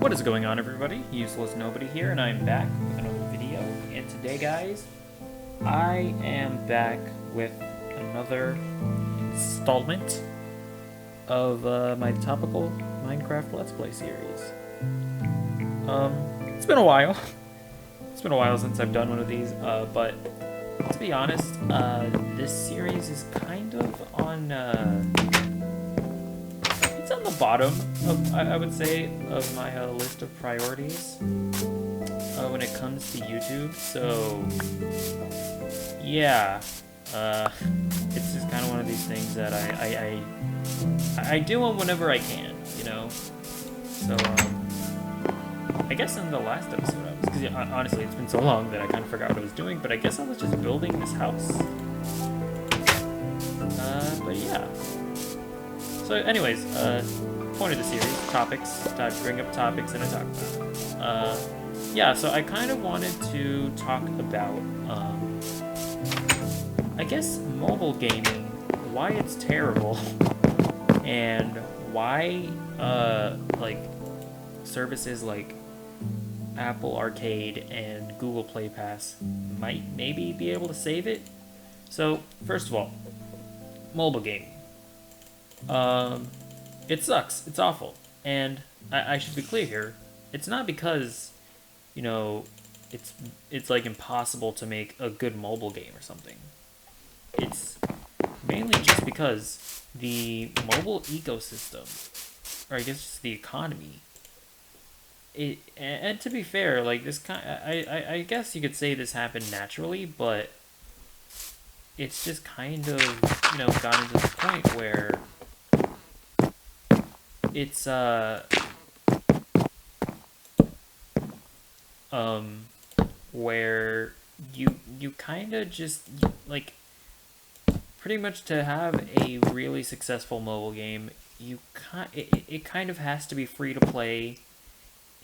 What is going on, everybody? Useless Nobody here, and I'm back with another video. And today, guys, I am back with another installment of my Topical Minecraft Let's Play series. It's been a while. It's been a while since I've done one of these, but to be honest, this series is kind of on, it's on the bottom of, I would say, of my list of priorities when it comes to YouTube. So, yeah, it's just kind of one of these things that I do them whenever I can, you know. So, I guess in the last episode, because honestly, it's been so long that I kind of forgot what I was doing. But I guess I was just building this house. But yeah. So, anyways, point of the series, topics. I bring up topics and I talk about it. Yeah, so I kind of wanted to talk about, I guess, mobile gaming, why it's terrible, and why, like, services like Apple Arcade and Google Play Pass might maybe be able to save it. So, first of all, mobile gaming. It sucks. It's awful. And I should be clear here. It's not because, you know, it's like impossible to make a good mobile game or something. It's mainly just because the mobile ecosystem, or I guess just the economy, and to be fair, like this I guess you could say this happened naturally, but it's just kind of, you know, gotten to the point where it's where you kind of just, like, pretty much to have a really successful mobile game, it kind of has to be free to play,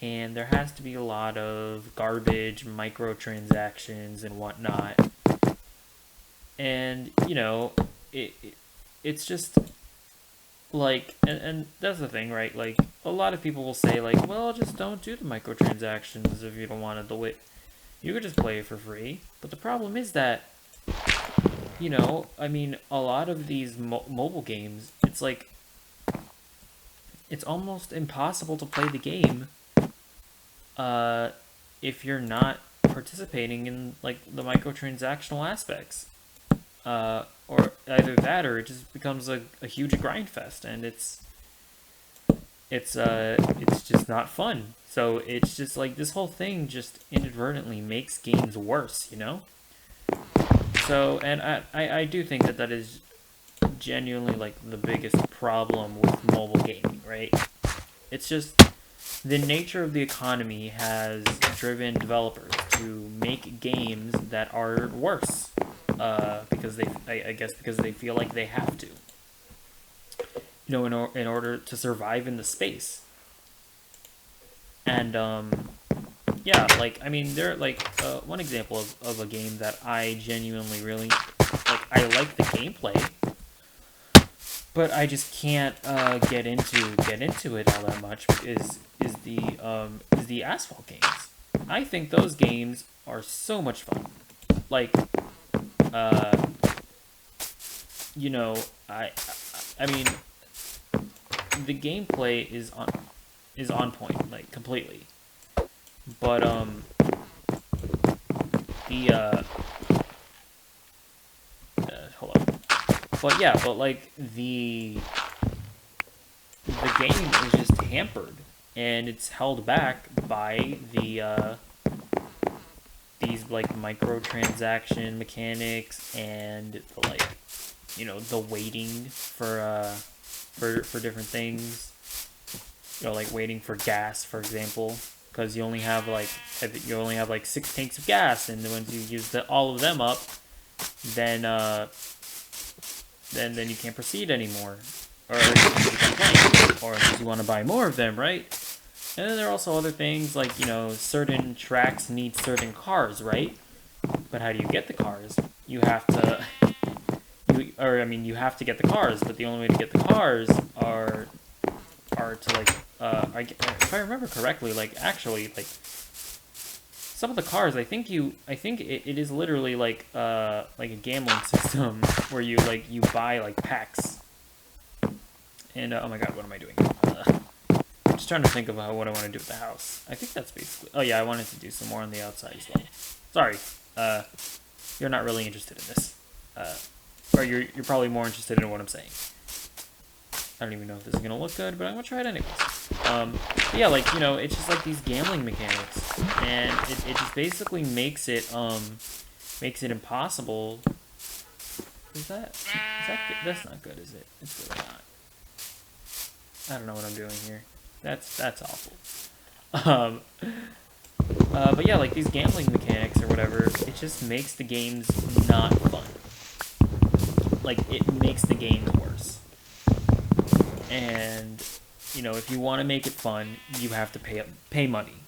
and there has to be a lot of garbage microtransactions and whatnot. And, you know, it's just like, and that's the thing, right? Like, a lot of people will say, like, well, just don't do the microtransactions if you don't want to do it. You could just play it for free. But the problem is that, you know, I mean, a lot of these mobile games, it's like, it's almost impossible to play the game if you're not participating in, like, the microtransactional aspects. Or either that, or it just becomes a huge grind fest, and it's just not fun. So it's just like this whole thing just inadvertently makes games worse, you know? So, and I do think that is genuinely, like, the biggest problem with mobile gaming, right? It's just the nature of the economy has driven developers to make games that are worse. Because I guess because they feel like they have to, you know, in order to survive in the space. And yeah, like, I mean, there, like, one example of a game that I genuinely really like. I like the gameplay, but I just can't get into it all that much. Is the Asphalt games? I think those games are so much fun. Like, you know, I mean, the gameplay is on point, like, completely. But hold on. But yeah, but like the game is just hampered, and it's held back by these, like, microtransaction mechanics, and the, like, you know, the waiting for different things. You know, like waiting for gas, for example, because you only have like 6 tanks of gas, and then once you use all of them up, then you can't proceed anymore, or you can't play, or if you want to buy more of them, right? And then there are also other things, like, you know, certain tracks need certain cars, right? But how do you get the cars? You have to, you have to get the cars, but the only way to get the cars are to, like, if I remember correctly, like actually, like some of the cars, I think it is literally like a gambling system where you buy like packs. And oh my god, what am I doing? I'm just trying to think of what I want to do with the house. I think that's basically. Oh yeah, I wanted to do some more on the outside as well. Sorry, you're not really interested in this, or you're probably more interested in what I'm saying. I don't even know if this is gonna look good, but I'm gonna try it anyways. Yeah, like, you know, it's just like these gambling mechanics, and it just basically makes it impossible. Is that good? That's not good, is it? It's really not. I don't know what I'm doing here. That's awful. But yeah, like these gambling mechanics or whatever, it just makes the games not fun. Like, it makes the games worse. And, you know, if you want to make it fun, you have to pay money.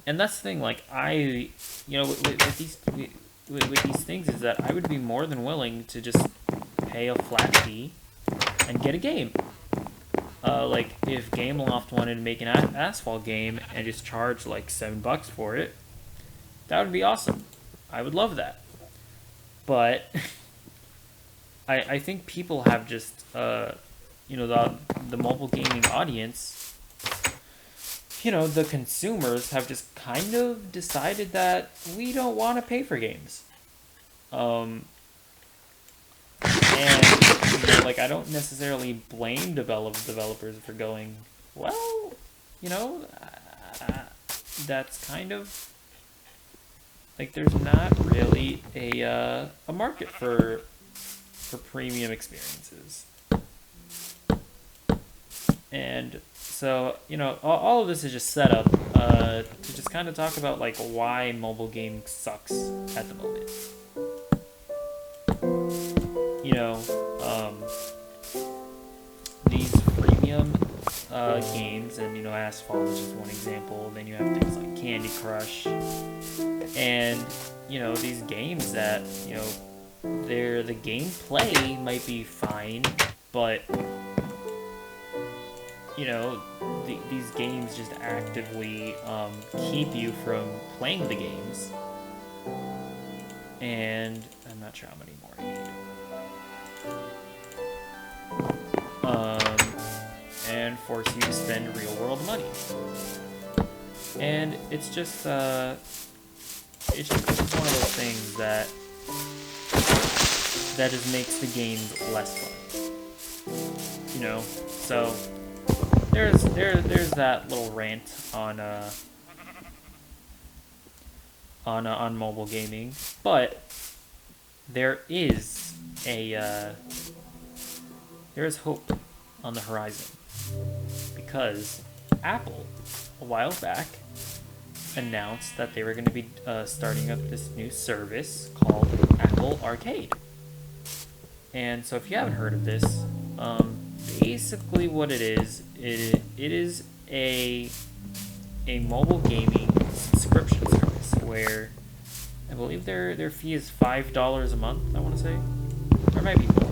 And that's the thing, like, with these things is that I would be more than willing to just pay a flat fee and get a game. Like, if Gameloft wanted to make an asphalt game and just charge like $7 for it, that would be awesome. I would love that. But I think people have just you know, the mobile gaming audience, you know, the consumers have just kind of decided that we don't want to pay for games. And, you know, like, I don't necessarily blame developers for going, well, you know, that's kind of, like, there's not really a market for premium experiences. And so, you know, all of this is just set up to just kind of talk about, like, why mobile gaming sucks at the moment. You know, these freemium games, and, you know, Asphalt is just one example. Then you have things like Candy Crush, and, you know, these games that, you know, the gameplay might be fine, but, you know, these games just actively keep you from playing the games. And I'm not sure how many more I need. And force you to spend real world money. And it's just one of those things that just makes the games less fun. You know, so there's that little rant on mobile gaming, but there is hope on the horizon, because Apple a while back announced that they were going to be starting up this new service called Apple Arcade. And so if you haven't heard of this, basically what it is a mobile gaming subscription service where I believe their fee is $5 a month, I want to say, or maybe more.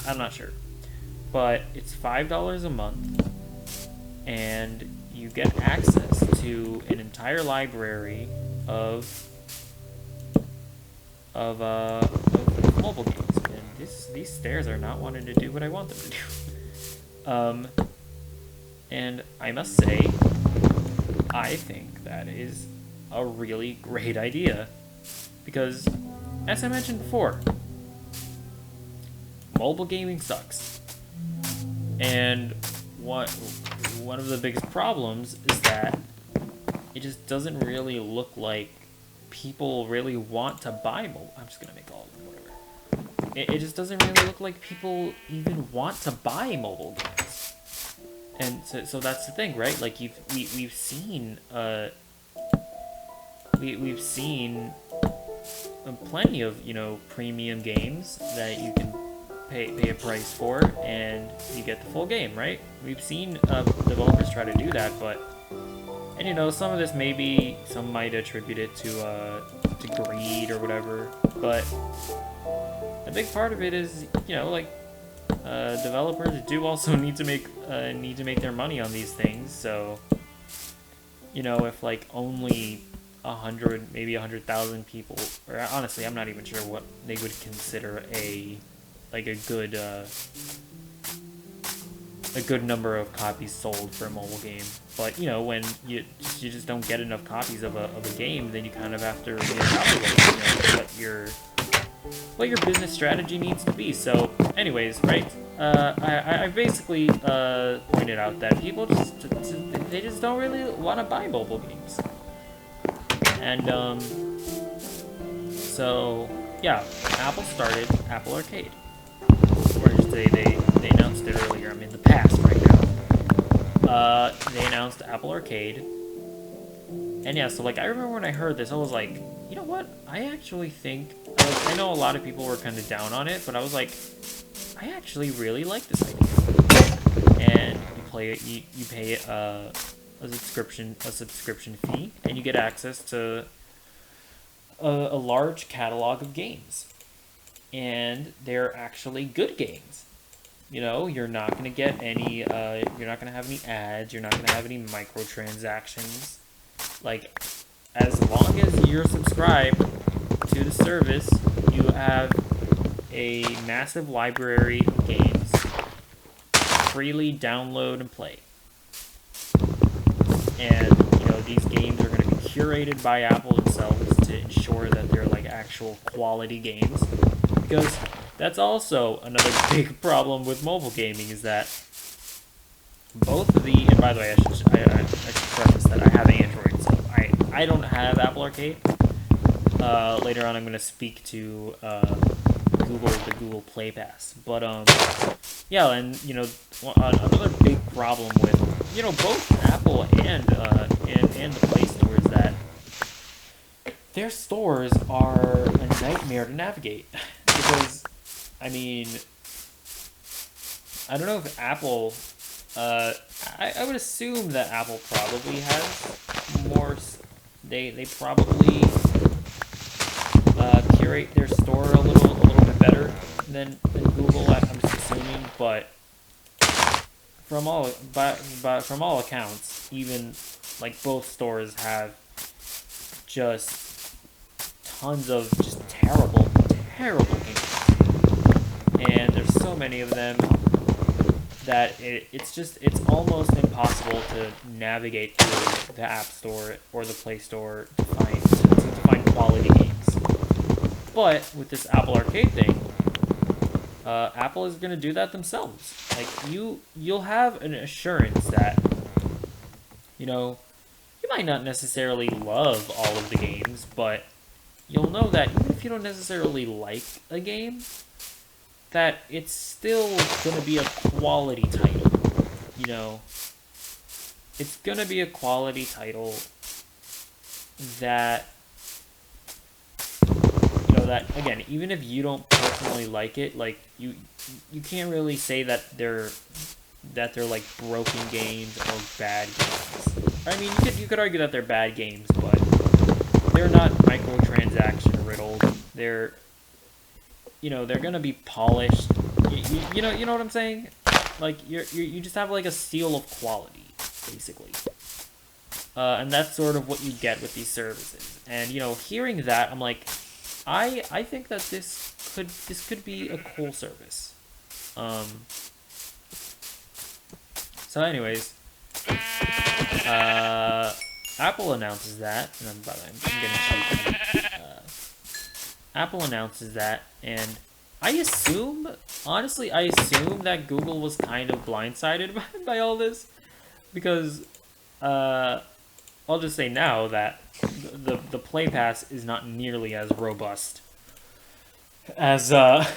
I'm not sure, but it's $5 a month, and you get access to an entire library of mobile games. And these stairs are not wanting to do what I want them to do. And I must say, I think that is a really great idea, because, as I mentioned before, mobile gaming sucks. And one of the biggest problems is that it just doesn't really look like people really want to buy mobile. I'm just gonna make all of them, whatever. It just doesn't really look like people even want to buy mobile games. And so that's the thing, right? Like, we've seen we've seen plenty of, you know, premium games that you can pay a price for and you get the full game, right? We've seen developers try to do that, and, you know, some of this some might attribute it to greed or whatever, but a big part of it is, you know, like, developers do also need to make their money on these things. So, you know, if like only 100, maybe 100,000 people, or honestly, I'm not even sure what they would consider a good number of copies sold for a mobile game. But you know, when you just don't get enough copies of a game, then you kind of have to reevaluate, you know, what your business strategy needs to be. So, anyways, right? I basically pointed out that people they just don't really want to buy mobile games, and so yeah, Apple started Apple Arcade. Or just they announced it earlier. I'm in the past right now. They announced Apple Arcade, and yeah, so like I remember when I heard this, I was like, you know what? I actually think I know a lot of people were kind of down on it, but I was like, I actually really like this idea. And you play it, you pay a subscription fee, and you get access to a large catalog of games, and they're actually good games. You know, you're not gonna get any. You're not gonna have any ads. You're not gonna have any microtransactions. Like, as long as you're subscribed to the service, you have a massive library of games. Freely download and play. And, you know, these games are going to be curated by Apple themselves to ensure that they're like actual quality games. Because that's also another big problem with mobile gaming, is that both of the, and by the way, I should preface that I have Android, so I don't have Apple Arcade. Later on, I'm going to speak to the Google Play Pass. But yeah, and you know, another big problem with, you know, both Apple and the Play Store is that their stores are a nightmare to navigate. Because, I mean, I don't know if Apple. I would assume that Apple probably has more. They probably curate their store a little bit better than Google. I'm just assuming, but from all accounts, even like both stores have just tons of just terrible games, and there's so many of them that it's almost impossible to navigate through the App Store or the Play Store to find quality games. But with this Apple Arcade thing, Apple is going to do that themselves. Like, you'll have an assurance that, you know, you might not necessarily love all of the games, but you'll know that even if you don't necessarily like a game, that it's still going to be a quality title. You know, it's going to be a quality title that, you know, that, again, even if you don't personally like it, like, you can't really say that they're like broken games or bad games. I mean, you could argue that they're bad games, but they're not microtransaction riddled. They're, you know, they're gonna be polished. You know what I'm saying? Like, you just have like a seal of quality, basically. And that's sort of what you get with these services. And, you know, hearing that, I'm like, I think that this could be a cool service. So anyways, Apple announces that, and I'm getting cheap. Apple announces that, and honestly, I assume that Google was kind of blindsided by all this, because I'll just say now that the Play Pass is not nearly as robust as as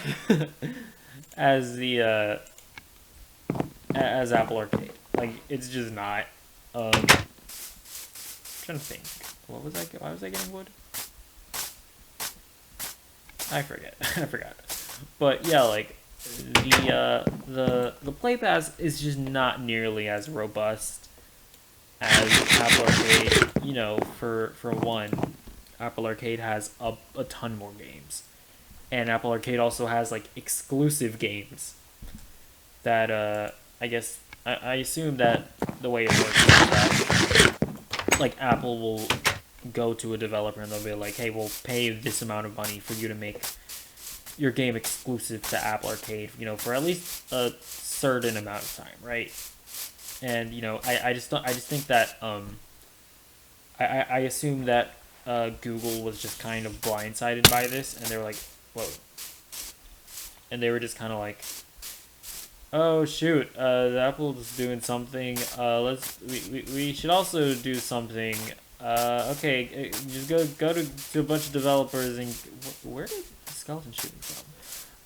Apple Arcade. Like, it's just not. I'm trying to think. Why was I getting wood? I forgot. But yeah, like, the Play Pass is just not nearly as robust as Apple Arcade. You know, for one, Apple Arcade has a ton more games, and Apple Arcade also has like exclusive games. that I guess I assume that the way it works is that like Apple will go to a developer and they'll be like, hey, we'll pay this amount of money for you to make your game exclusive to Apple Arcade, you know, for at least a certain amount of time, right? And you know, I just think that I assume that Google was just kind of blindsided by this, and they were like, whoa, and they were just kind of like, oh shoot, Apple's doing something. We should also do something. Okay, just go to a bunch of developers and where did the skeleton shoot me from?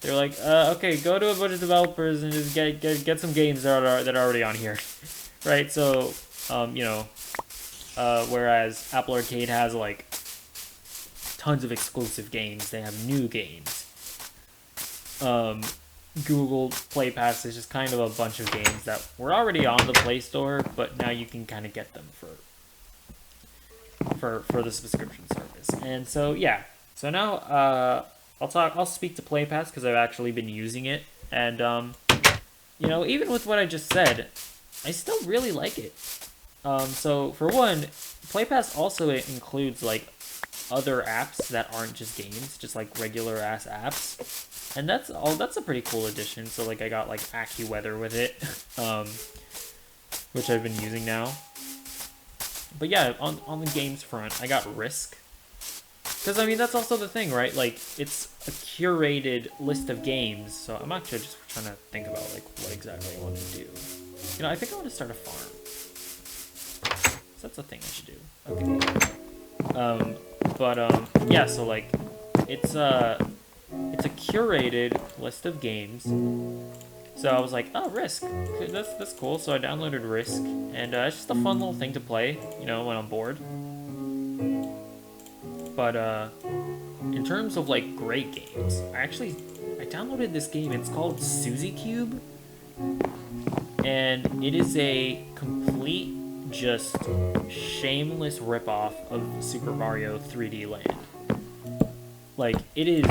They're like, okay, go to a bunch of developers and just get some games that are already on here, right? So, you know, whereas Apple Arcade has like tons of exclusive games, they have new games. Google Play Pass is just kind of a bunch of games that were already on the Play Store, but now you can kind of get them for the subscription service. And so yeah, so now I'll speak to Play Pass because I've actually been using it, and you know, even with what I just said, I still really like it. So for one, Play Pass also includes like other apps that aren't just games, just like regular ass apps. And that's a pretty cool addition. So like I got like AccuWeather with it, which I've been using now. But yeah, on the games front, I got Risk. Because I mean that's also the thing, right? Like it's a curated list of games. So I'm actually just trying to think about like what exactly I want to do. You know, I think I want to start a farm. So that's a thing I should do. Okay. Yeah. So like, it's a curated list of games. So I was like, oh, Risk. That's cool. So I downloaded Risk, and it's just a fun little thing to play, you know, when I'm bored. But in terms of like great games, I downloaded this game. It's called Suzy Cube, and it is a complete, just shameless ripoff of Super Mario 3D Land. Like it is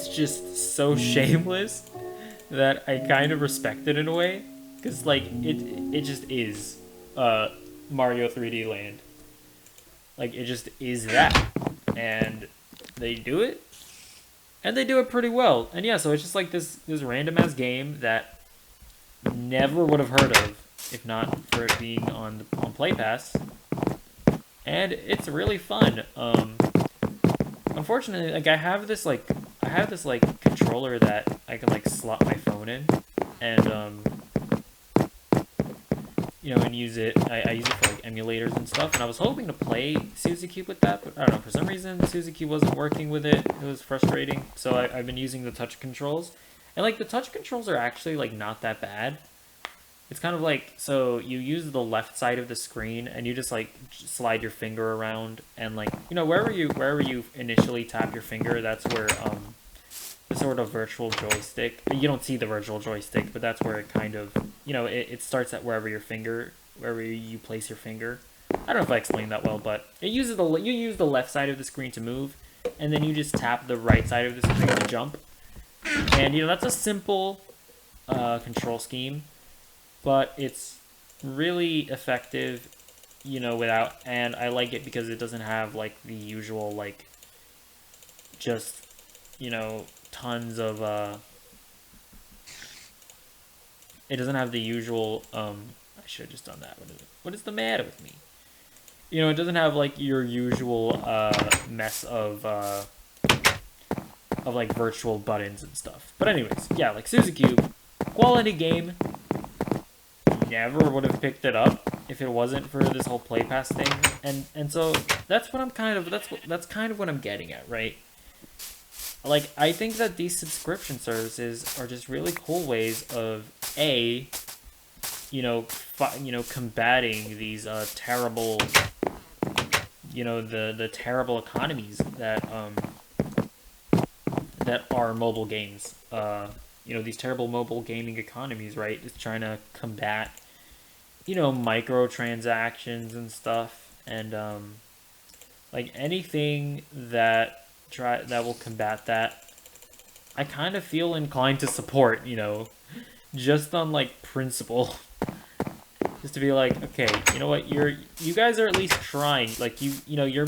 just so shameless that I kind of respect it in a way, because like it just is Mario 3D Land. Like it just is that, and they do it, and they do it pretty well. And yeah, so it's just like this random ass game that never would have heard of if not for it being on Play Pass, and it's really fun. Unfortunately, like I have this controller that I can like slot my phone in, and you know, and use it. I use it for like emulators and stuff. And I was hoping to play Suzy Cube with that, but I don't know, for some reason Suzy Cube wasn't working with it. It was frustrating. So I've been using the touch controls, and like the touch controls are actually like not that bad. It's kind of like, so you use the left side of the screen and you just like slide your finger around, and like, you know, wherever you initially tap your finger, that's where the sort of virtual joystick, you don't see the virtual joystick, but that's where it kind of, you know, it starts at wherever you place your finger. I don't know if I explained that well, but you use the left side of the screen to move, and then you just tap the right side of the screen to jump. And you know, that's a simple control scheme, but it's really effective, you know, and I like it because it doesn't have like the usual like just, you know, tons of it doesn't have the usual I should have just done that. What is the matter with me? You know, it doesn't have like your usual mess of like virtual buttons and stuff. But anyways, yeah, like Suzy Cube, quality game. Never would have picked it up if it wasn't for this whole Play Pass thing, and so that's what I'm kind of that's kind of what I'm getting at, right? Like, I think that these subscription services are just really cool ways of you know, combating these terrible, you know, the terrible economies that are mobile games. You know, these terrible mobile gaming economies, right? It's trying to combat, you know, microtransactions and stuff, and like anything that will combat that, I kind of feel inclined to support, you know, just on like principle. Just to be like, okay, you know what, you guys are at least trying. Like you know, you're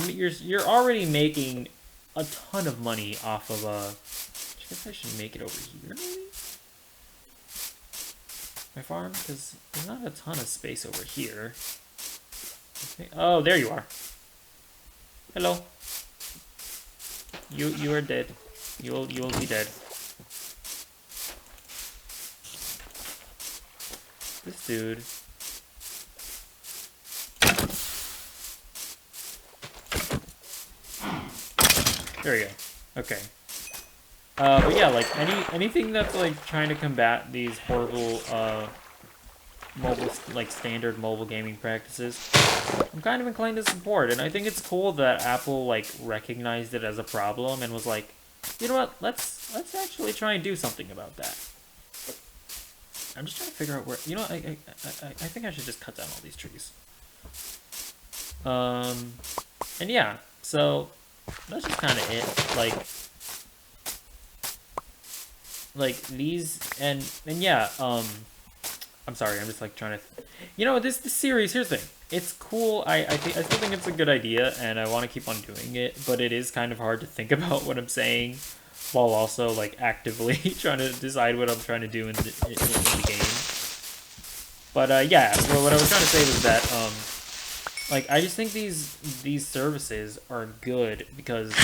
already making a ton of money off of I guess I should make it over here, maybe? My farm, because there's not a ton of space over here. Oh, there you are. Hello. You are dead. You will be dead. This dude. There we go. Okay. But yeah, like anything that's like trying to combat these horrible mobile, like standard mobile gaming practices, I'm kind of inclined to support. And I think it's cool that Apple like recognized it as a problem and was like, you know what, let's actually try and do something about that. I'm just trying to figure out where, you know, I think I should just cut down all these trees. And yeah, so that's just kind of it. Like these, and yeah, I'm sorry, I'm just like trying to, you know, this series, here's the thing, it's cool, I still think it's a good idea, and I want to keep on doing it, but it is kind of hard to think about what I'm saying, while also, like, actively trying to decide what I'm trying to do in the game. But, yeah, well, what I was trying to say was that, like, I just think these services are good, because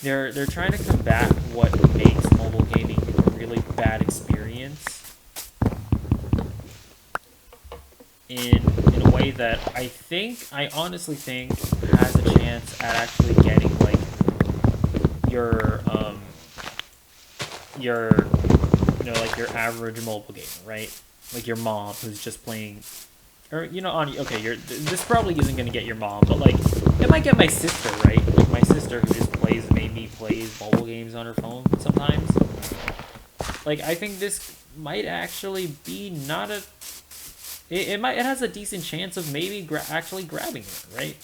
they're trying to combat what makes mobile gaming a really bad experience in a way that I honestly think has a chance at actually getting like your you know, like your average mobile gamer, right? Like your mom who's just playing, or you know, okay, this probably isn't gonna get your mom, but like it might get my sister, right? Like my sister who just plays mobile games on her phone sometimes. Like I think this might actually be not a. It has a decent chance of maybe actually grabbing her, right?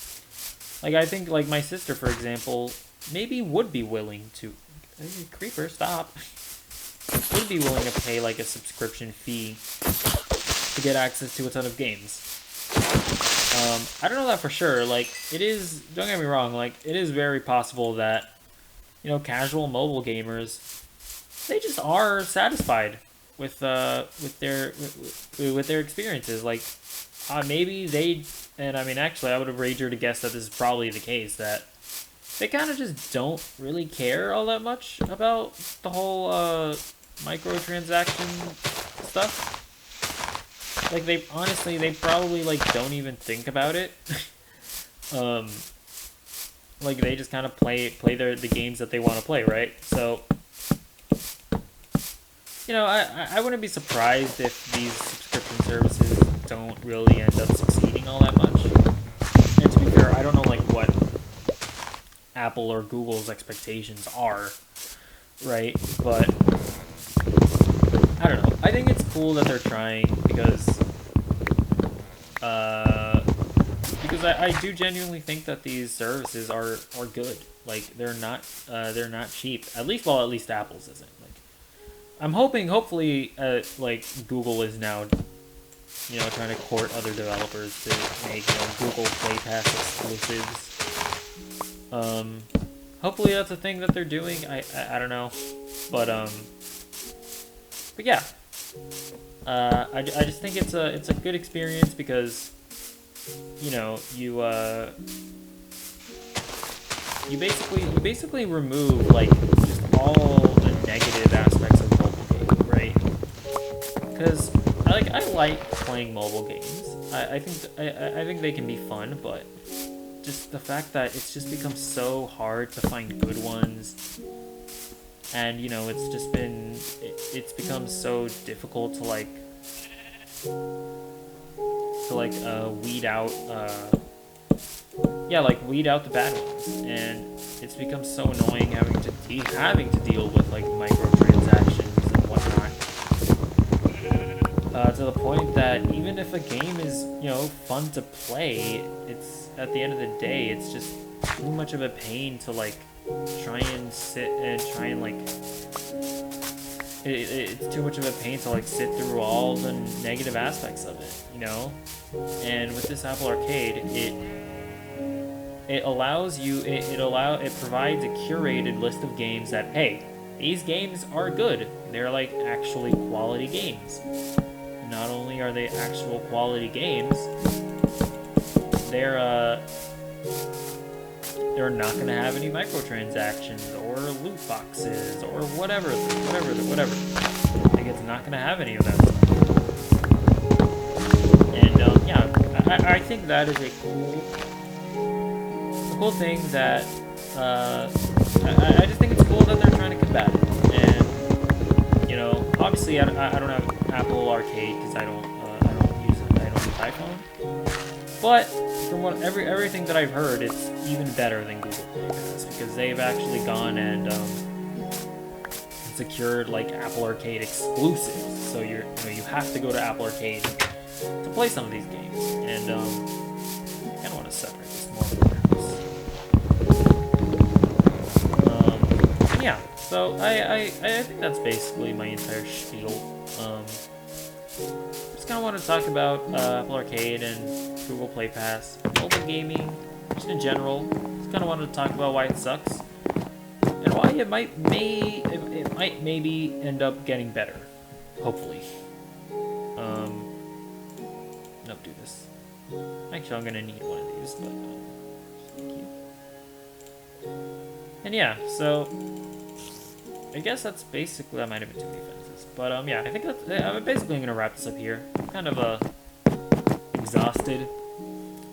Like I think like my sister, for example, maybe would be willing to. Hey, creeper, stop. Would be willing to pay like a subscription fee to get access to a ton of games. I don't know that for sure. Like it is. Don't get me wrong. Like it is very possible that, you know, casual mobile gamers, they just are satisfied with their experiences. Like maybe they, and I mean actually I would have wagered to guess that this is probably the case, that they kind of just don't really care all that much about the whole microtransaction stuff. Like they probably like don't even think about it. Like they just kind of play the games that they want to play, right? So, you know, I wouldn't be surprised if these subscription services don't really end up succeeding all that much. And to be fair, I don't know like what Apple or Google's expectations are, right? But I don't know. I think it's cool that they're trying because I do genuinely think that these services are good. Like they're not cheap. At least Apple's isn't. Like I'm hopefully like Google is now, you know, trying to court other developers to make, you know, Google Play Pass exclusives. Hopefully that's a thing that they're doing. I don't know, but yeah. I just think it's a good experience because, you know, you basically remove like just all the negative aspects of mobile gaming, right? Because I like playing mobile games. I think they can be fun, but just the fact that it's just become so hard to find good ones, and you know it's become so difficult to weed out weed out the bad ones, and it's become so annoying having to deal with like microtransactions and whatnot, to the point that even if a game is, you know, fun to play, it's at the end of the day it's just too much of a pain to like try and sit and try and like it's too much of a pain to like sit through all the negative aspects of it, you know. And with this Apple Arcade, it allows you it provides a curated list of games that, hey, these games are good. They're like actually quality games. Not only are they actual quality games, they're not going to have any microtransactions or loot boxes or whatever. Like, it's not going to have any of that stuff. And yeah, I think that is a cool thing that I just think it's cool that they're trying to combat it. And you know, obviously I don't have Apple Arcade because I don't use iPhone. But from everything that I've heard, it's even better than Google Play Pass because they've actually gone and secured like Apple Arcade exclusives. So you have to go to Apple Arcade to play some of these games. And I kind of want to separate this more. Yeah. So I think that's basically my entire spiel. Just kind of want to talk about Apple Arcade and Google Play Pass, mobile gaming, just in general. Just kind of wanted to talk about why it sucks and why it might maybe end up getting better, hopefully. Nope, do this. Actually, I'm gonna need one of these, but thank you. And yeah, so I guess that's basically, that might have been too many fences, but yeah, I think I'm basically gonna wrap this up here. I'm kind of exhausted.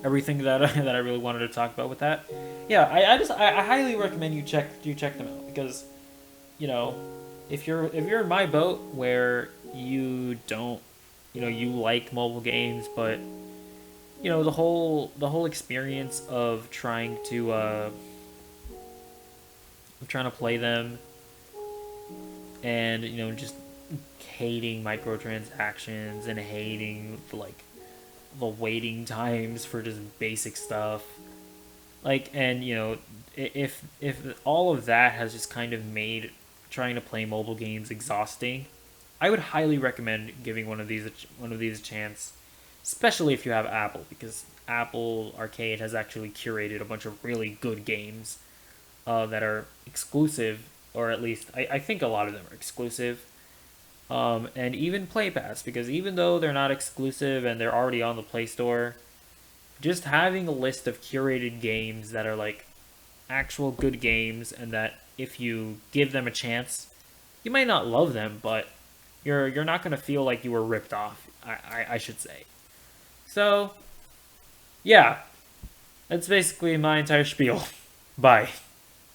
Everything that I really wanted to talk about with that. Yeah, I highly recommend you check them out because, you know, if you're in my boat where you don't, you know, you like mobile games, but you know the whole experience of trying to play them, and you know, just hating microtransactions and hating like the waiting times for just basic stuff, like, and you know, if all of that has just kind of made trying to play mobile games exhausting, I would highly recommend giving one of these a chance, especially if you have Apple, because Apple Arcade has actually curated a bunch of really good games that are exclusive, or at least I think a lot of them are exclusive. And even Play Pass, because even though they're not exclusive and they're already on the Play Store, just having a list of curated games that are like actual good games, and that if you give them a chance, you might not love them, but you're not gonna feel like you were ripped off. I should say. So, yeah, that's basically my entire spiel. Bye.